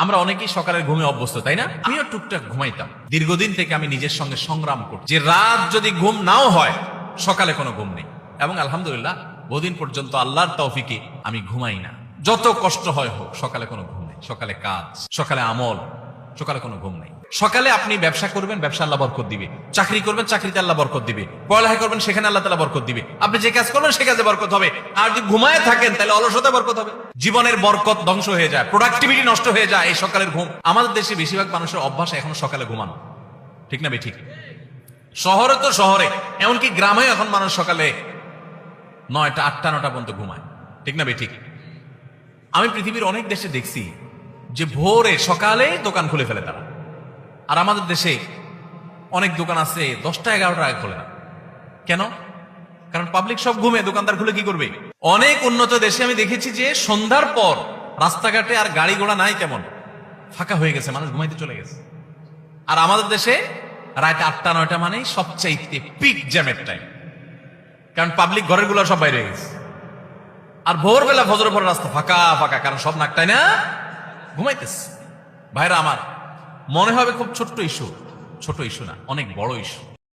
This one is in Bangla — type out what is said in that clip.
আমরা অনেকেই সকালের ঘুমে অভ্যস্ত, তাই না? আমিও টুকটাক ঘুমাইতাম। দীর্ঘদিন থেকে আমি নিজের সঙ্গে সংগ্রাম করছি যে রাত যদি ঘুম নাও হয়, সকালে কোনো ঘুম নেই। এবং আলহামদুলিল্লাহ বহুদিন পর্যন্ত আল্লাহর তৌফিকে আমি ঘুমাই না। যত কষ্ট হয় হোক, সকালে কোনো ঘুম নেই। সকালে কাজ, সকালে আমল, সকালে কোনো ঘুম নেই। সকালে আপনি ব্যবসা করবেন, ব্যবসা আল্লাহ বরকত দিবে। চাকরি করবেন, চাকরিতে আল্লাহ বরকত দিবে। পড়ালেখা করবেন, সেখানে আল্লাহ তাআলা বরকত দিবে। আপনি যে কাজ করবেন, সে কাজে বরকত হবে। আর যদি ঘুমায় থাকেন, তাহলে অলসতা বরকত হবে। জীবনের বরকত ধ্বংস হয়ে যায়, প্রোডাক্টিভিটি নষ্ট হয়ে যায় এই সকালের ঘুম। আমাদের দেশে বেশিরভাগ মানুষের অভ্যাস এখনো সকালে ঘুমানো, ঠিক না বেঠিক? শহরে তো শহরে, এমনকি গ্রামে এখন মানুষ সকালে 9টা 8টা 9টা পর্যন্ত ঘুমায়, ঠিক না বেঠিক? আমি পৃথিবীর অনেক দেশে দেখছি যে ভোরে সকালে দোকান খুলে ফেলে তারা। আর আমাদের দেশে অনেক দোকান আছে 10টা 11টা আগে খোলে না। কেন? কারণ পাবলিক সব ঘুমে, দোকানদার খুলে কি করবে? অনেক উন্নত দেশে আমি দেখেছি যে সন্ধ্যার পর রাস্তাঘাটে আর গাড়ি ঘোড়া নাই, তেমন ফাঁকা হয়ে গেছে, মানুষ ঘুমাইতে চলে গেছে। আর আমাদের দেশে রাত 8টা 9টা মানে সবচাইতে পিক জ্যামের টাইম, কারণ পাবলিক ঘরের গুলো সব বাইরে হয়ে গেছে। আর ভোরবেলা ফজরের পর রাস্তা ফাঁকা ফাঁকা, কারণ সব নাকটাই না ঘুমাইতেছে। ভাইরা আমার, মনে হবে খুব ছোট্ট ইস্যু, ছোট ইস্যু না, অনেক বড় ইস্যু।